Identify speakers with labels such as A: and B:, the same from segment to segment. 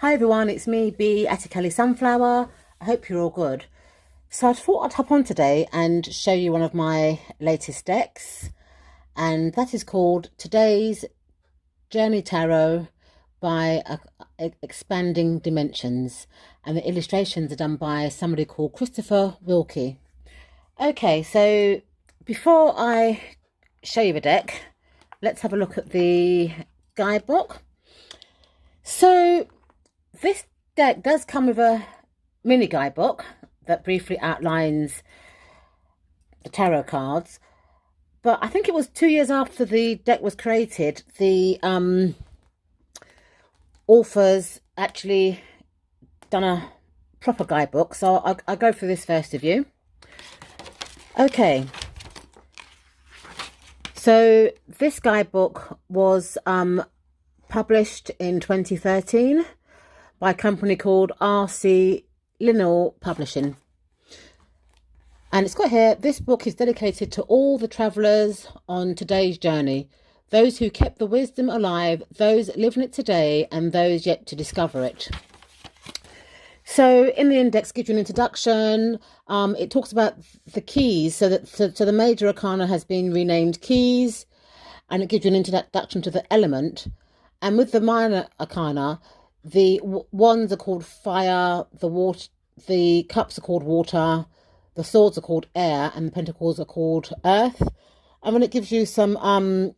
A: Hi everyone, it's me, B at Kelly Sunflower. I hope you're all good. So I thought I'd hop on today and show you one of my latest decks, and that is called Today's Journey Tarot by Expanding Dimensions, and the illustrations are done by somebody called Christopher Wilkie. Okay, so before I show you the deck, let's have a look at the guidebook. So this deck does come with a mini guidebook that briefly outlines the tarot cards, but I think it was 2 years after the deck was created, the authors actually done a proper guidebook, so I'll go through this first of you. Okay, so this guidebook was published in 2013 by a company called RC Linnell Publishing. And it's got here, this book is dedicated to all the travellers on today's journey, those who kept the wisdom alive, those living it today, and those yet to discover it. So in the index, gives you an introduction. It talks about the keys, so the major arcana has been renamed keys, and it gives you an introduction to the element. And with the minor arcana, the wands are called fire, the cups are called water, the swords are called air, and the pentacles are called earth. And then it gives you some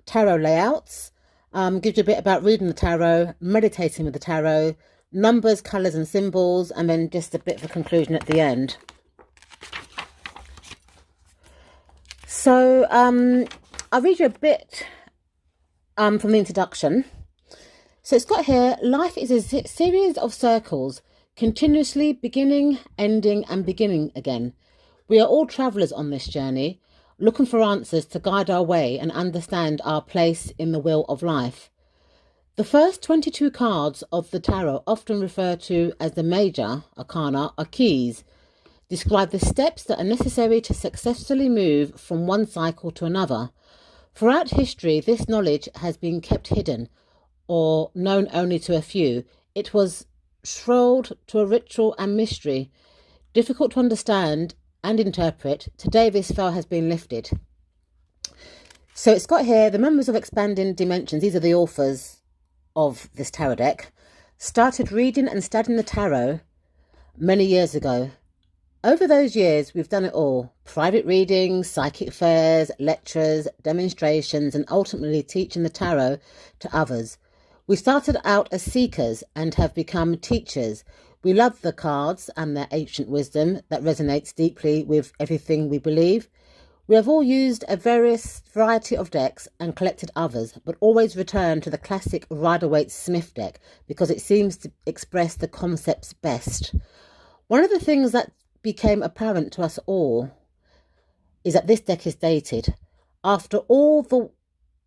A: tarot layouts, gives you a bit about reading the tarot, meditating with the tarot, numbers, colours and symbols, and then just a bit of a conclusion at the end. So I'll read you a bit from the introduction. So it's got here, life is a series of circles, continuously beginning, ending and beginning again. We are all travellers on this journey, looking for answers to guide our way and understand our place in the wheel of life. The first 22 cards of the tarot, often referred to as the major arcana, are keys, describe the steps that are necessary to successfully move from one cycle to another. Throughout history, this knowledge has been kept hidden or known only to a few. It was shrouded to a ritual and mystery, difficult to understand and interpret. Today this veil has been lifted. So it's got here, the members of Expanding Dimensions, these are the authors of this tarot deck, started reading and studying the tarot many years ago. Over those years, we've done it all. Private readings, psychic fairs, lectures, demonstrations, and ultimately teaching the tarot to others. We started out as seekers and have become teachers. We love the cards and their ancient wisdom that resonates deeply with everything we believe. We have all used a variety of decks and collected others, but always return to the classic Rider-Waite-Smith deck because it seems to express the concepts best. One of the things that became apparent to us all is that this deck is dated. After all, the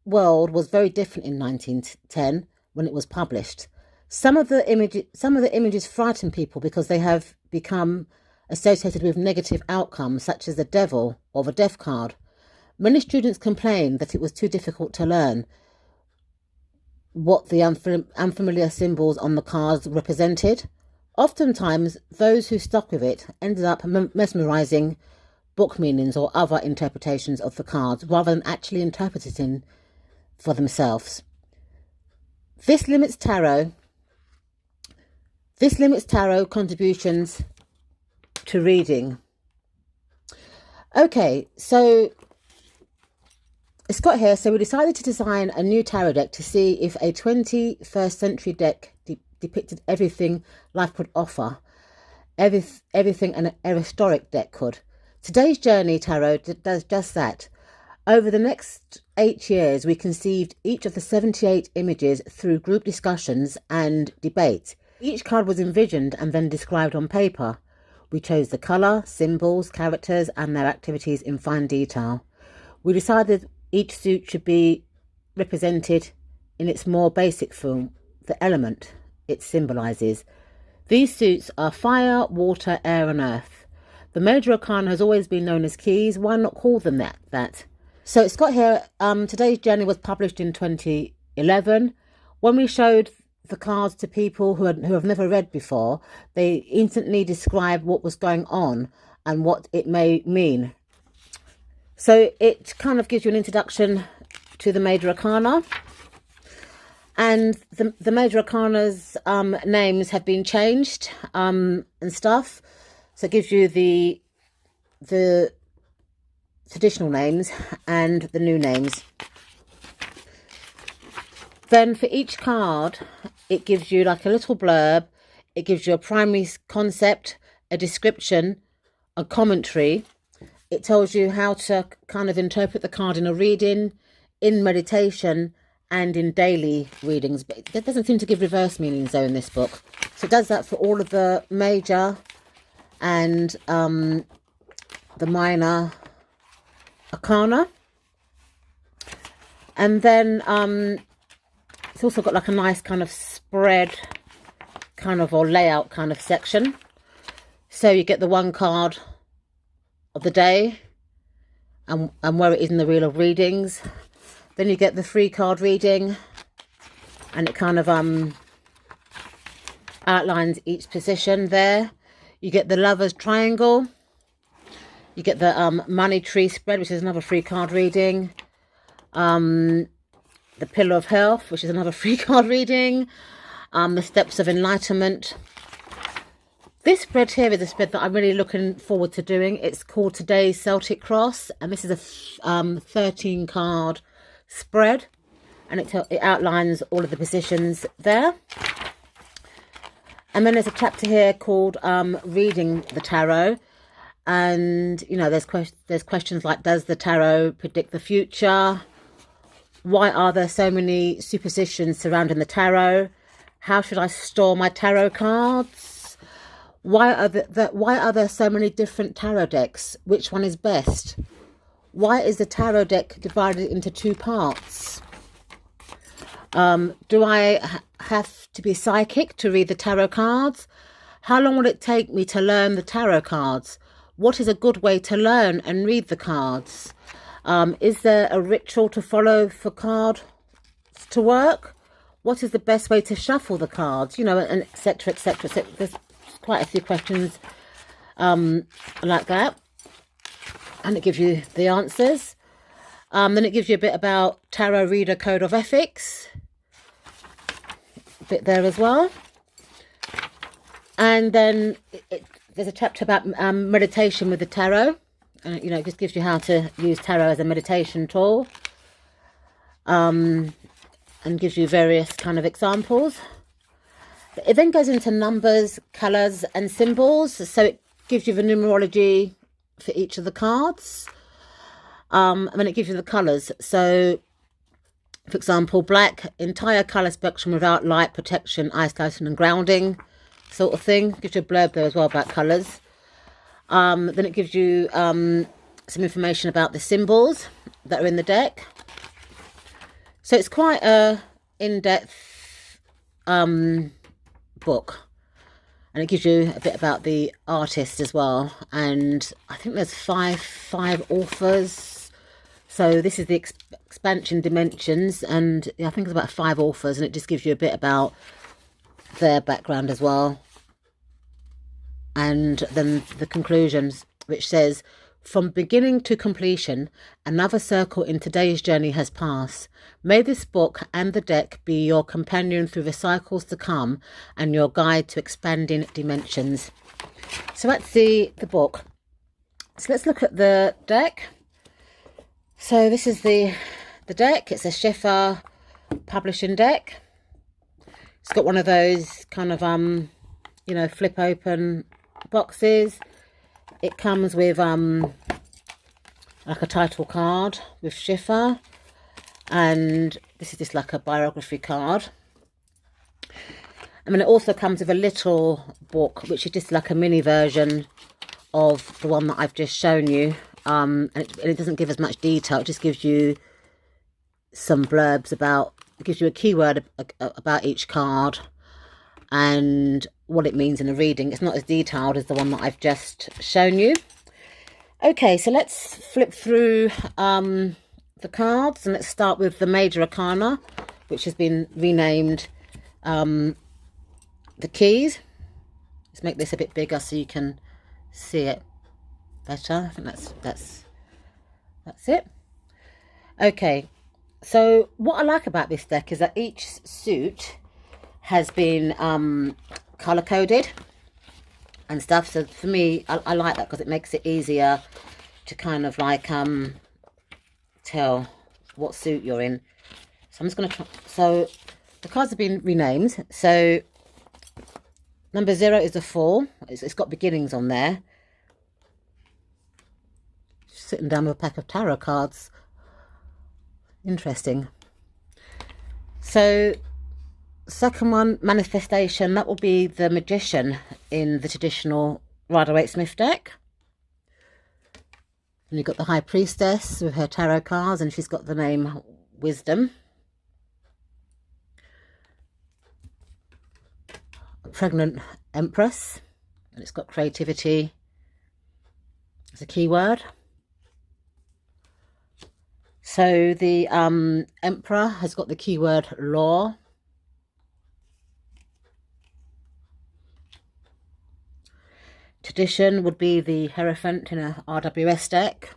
A: world was very different in 1910 when it was published. Some of the images frighten people because they have become associated with negative outcomes, such as the devil or the death card. Many students complained that it was too difficult to learn what the unfamiliar symbols on the cards represented. Oftentimes, those who stuck with it ended up mesmerizing book meanings or other interpretations of the cards rather than actually interpreting for themselves. This limits tarot contributions to reading. Okay, so it's got here, so we decided to design a new tarot deck to see if a 21st century deck depicted everything life could offer, everything an historic deck could. Today's Journey Tarot does just that. Over the next 8 years, we conceived each of the 78 images through group discussions and debate. Each card was envisioned and then described on paper. We chose the colour, symbols, characters and their activities in fine detail. We decided each suit should be represented in its more basic form, the element it symbolises. These suits are fire, water, air and earth. The major arcana has always been known as keys. Why not call them that? So it's got here, Today's Journey was published in 2011. When we showed the cards to people who have never read before, they instantly describe what was going on and what it may mean. So it kind of gives you an introduction to the major arcana. And the major arcana's names have been changed and stuff. So it gives you the traditional names and the new names. Then for each card, it gives you like a little blurb. It gives you a primary concept, a description, a commentary. It tells you how to kind of interpret the card in a reading, in meditation, and in daily readings. But it doesn't seem to give reverse meanings though in this book. So it does that for all of the major and the minor arcana. And then it's also got like a nice kind of spread kind of or layout kind of section. So you get the one card of the day and where it is in the wheel of readings. Then you get the 3-card reading, and it kind of outlines each position there. You get the Lover's Triangle. You get the Money Tree Spread, which is another 3-card reading. The Pillar of Health, which is another 3-card reading. The Steps of Enlightenment. This spread here is a spread that I'm really looking forward to doing. It's called Today's Celtic Cross, and this is a 13-card spread, and it outlines all of the positions there. And then there's a chapter here called Reading the Tarot, and you know there's questions like, does the tarot predict the future? Why are there so many superstitions surrounding the tarot? How should I store my tarot cards? Why are there so many different tarot decks? Which one is best? Why is the tarot deck divided into 2 parts? Do I have to be psychic to read the tarot cards? How long will it take me to learn the tarot cards? What is a good way to learn and read the cards? Is there a ritual to follow for cards to work? What is the best way to shuffle the cards? You know, and etc. etc. So there's quite a few questions like that. And it gives you the answers. Then it gives you a bit about Tarot Reader Code of Ethics. A bit there as well. And then there's a chapter about meditation with the tarot. And, you know, it just gives you how to use tarot as a meditation tool. And gives you various kind of examples. It then goes into numbers, colours and symbols. So it gives you the numerology for each of the cards, and then it gives you the colours. So for example, black, entire colour spectrum without light, protection, isolation and grounding sort of thing. Gives you a blurb there as well about colours. Then it gives you some information about the symbols that are in the deck. So it's quite a in-depth book. And it gives you a bit about the artist as well. And I think there's five authors. So this is the expansion dimensions. And I think it's about 5 authors. And it just gives you a bit about their background as well. And then the conclusions, which says, from beginning to completion, another circle in today's journey has passed. May this book and the deck be your companion through the cycles to come and your guide to expanding dimensions. So that's the book. So let's look at the deck. So this is the deck. It's a Schiffer publishing deck. It's got one of those kind of, you know, flip open boxes. It comes with like a title card with Schiffer, and this is just like a biography card. And then it also comes with a little book, which is just like a mini version of the one that I've just shown you. And it doesn't give as much detail. It just gives you some blurbs about, it gives you a keyword about each card and what it means in a reading. It's not as detailed as the one that I've just shown you. Okay, so let's flip through the cards, and let's start with the Major Arcana, which has been renamed The keys. Let's make this a bit bigger so you can see it better. I think that's it. Okay, so what I like about this deck is that each suit has been color coded and stuff. So for me, I like that because it makes it easier to kind of like tell what suit you're in. So I'm just going to try. So the cards have been renamed. So number 0 is the Fool. It's got beginnings on there. Sitting down with a pack of tarot cards. Interesting. So second one, Manifestation. That will be the Magician in the traditional Rider-Waite-Smith deck. And you've got the High Priestess with her tarot cards, and she's got the name Wisdom. A Pregnant Empress, and it's got creativity as a keyword. So the Emperor has got the keyword Law. Tradition would be the Hierophant in a RWS deck.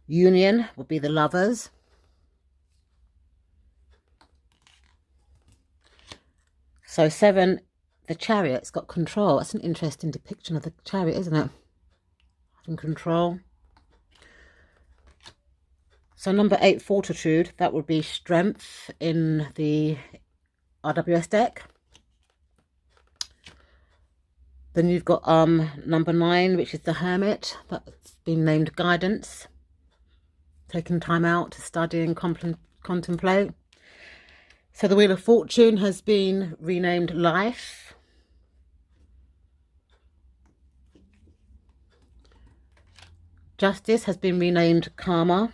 A: Union would be the Lovers. So 7, the Chariot's got control. That's an interesting depiction of the Chariot, isn't it? Having control. So number 8, Fortitude. That would be Strength in the RWS deck. Then you've got number 9, which is the Hermit. That's been named Guidance. Taking time out to study and contemplate. So the Wheel of Fortune has been renamed Life. Justice has been renamed Karma.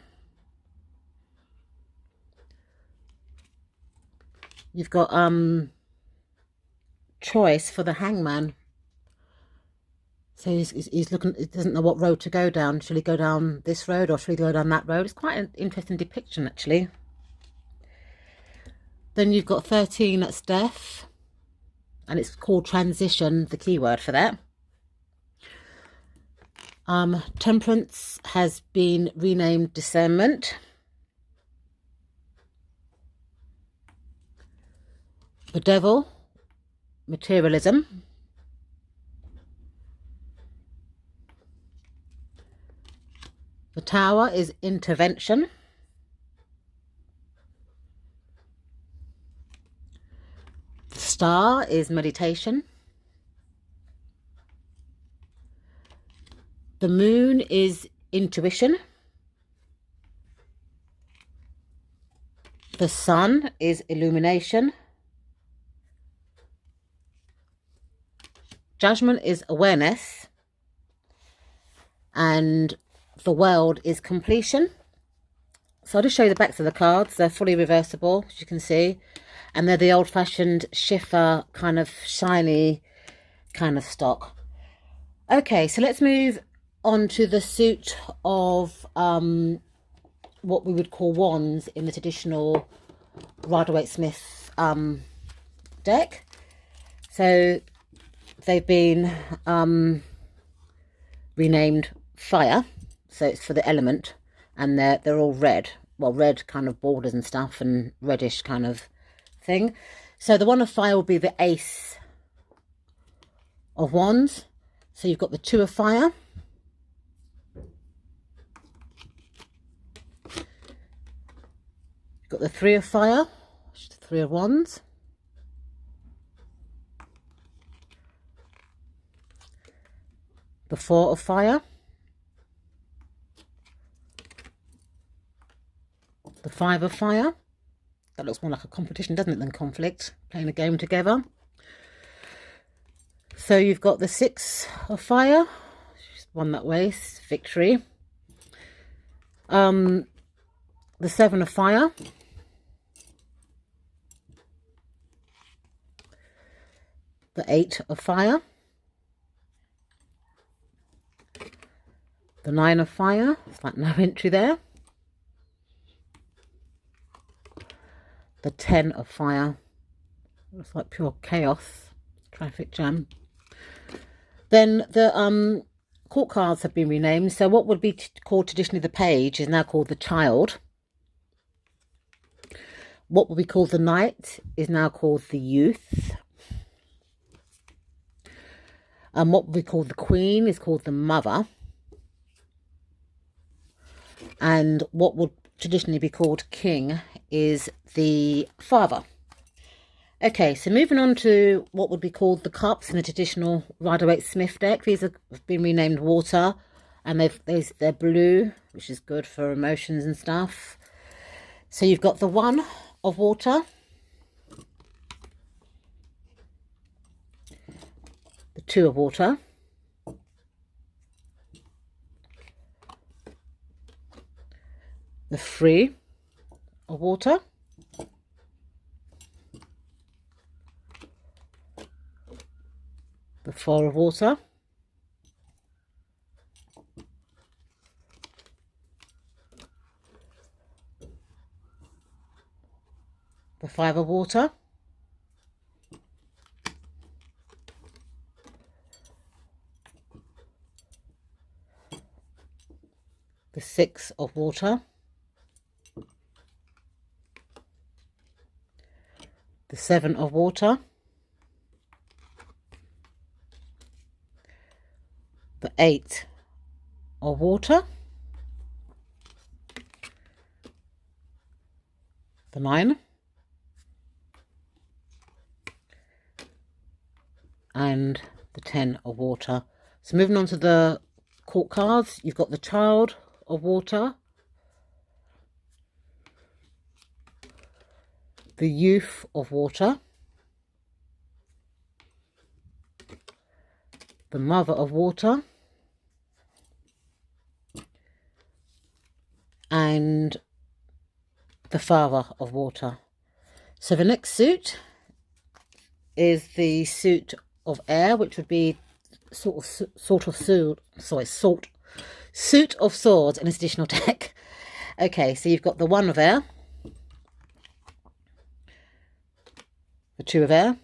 A: You've got Choice for the Hangman. So he's looking, he doesn't know what road to go down. Shall he go down this road or shall he go down that road? It's quite an interesting depiction, actually. Then you've got 13, that's Death. And it's called Transition, the keyword for that. Temperance has been renamed Discernment. The Devil, Materialism. The Tower is Intervention. The Star is Meditation. The Moon is Intuition. The Sun is Illumination. Judgment is Awareness. And the World is Completion. So I'll just show you the backs of the cards. They're fully reversible, as you can see. And they're the old-fashioned shiffer, kind of shiny kind of stock. Okay, so let's move on to the suit of what we would call wands in the traditional Rider-Waite-Smith deck. So they've been renamed Fire. So it's for the element, and they're all red. Well, red kind of borders and stuff, and reddish kind of thing. So the one of Fire will be the Ace of Wands. So you've got the 2 of Fire. You've got the 3 of Fire, which is the 3 of Wands. The 4 of Fire. The 5 of Fire. That looks more like a competition, doesn't it, than conflict, playing a game together. So you've got the 6 of Fire, one that way, victory. The 7 of Fire. The 8 of Fire. The 9 of Fire. It's like no entry there. the 10 of fire. It's like pure chaos, traffic jam. Then the court cards have been renamed. So what would be called traditionally the page is now called the child. What would be called the knight is now called the youth. And what we call the queen is called the mother. And what would traditionally be called king is the father. Okay, so moving on to what would be called the cups in a traditional Rider-Waite-Smith deck. These have been renamed water, and they're blue, which is good for emotions and stuff. So you've got the 1 of water, the 2 of water, the 3 of water, the 4 of water, the 5 of water, the 6 of water, the 7 of water, the 8 of water, the 9, and the 10 of water. So moving on to the court cards, you've got the child of water, the youth of water, the mother of water, and the father of water. So the next suit is the suit of air, which would be suit of swords in a traditional deck. Okay, so you've got the 1 of air, the 2 of air,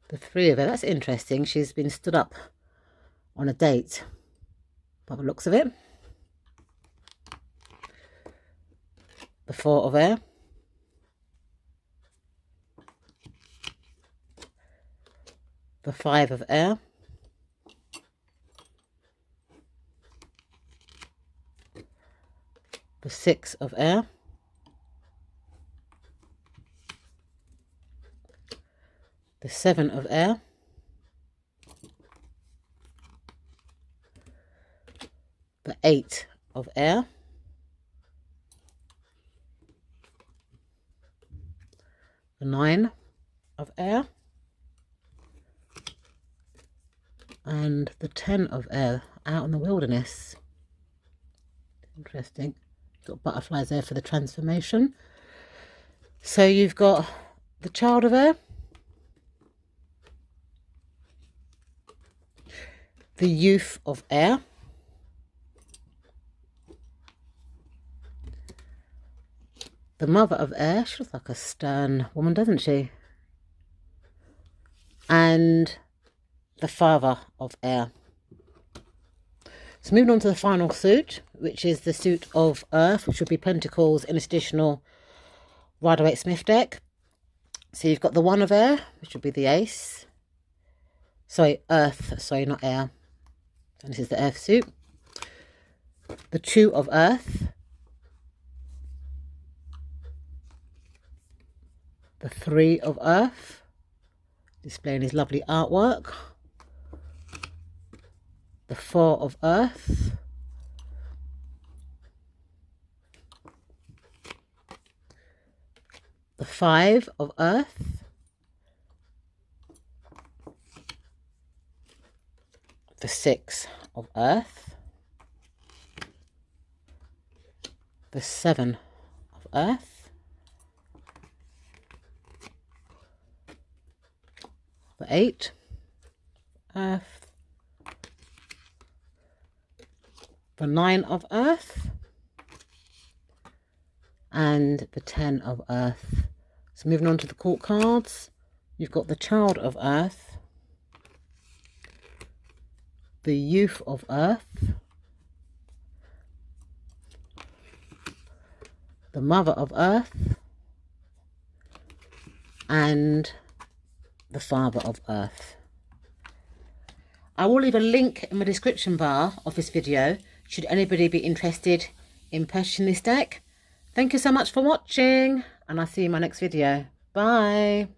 A: the 3 of air. That's interesting. She's been stood up on a date by the looks of it. The 4 of air, the 5 of air, the 6 of air, the 7 of air, the 8 of air, the 9 of air, and the 10 of air, out in the wilderness. Interesting. Got butterflies there for the transformation. So you've got the child of air, the youth of air, the mother of air. She looks like a stern woman, doesn't she? And the father of air. So moving on to the final suit, which is the suit of earth, which would be pentacles in a traditional Rider-Waite-Smith deck. So you've got the 1 of air, which would be the ace. Sorry, earth, sorry, not air. And this is the earth suit. The 2 of earth. The 3 of earth, displaying his lovely artwork. The 4 of earth. The 5 of earth. The 6 of earth. The 7 of earth. The 8 earth. The 9 of earth. and the Ten of Earth. So moving on to the court cards, you've got the Child of Earth, the Youth of Earth, the Mother of Earth, and the Father of Earth. I will leave a link in the description bar of this video should anybody be interested in purchasing this deck. Thank you so much for watching, and I'll see you in my next video. Bye.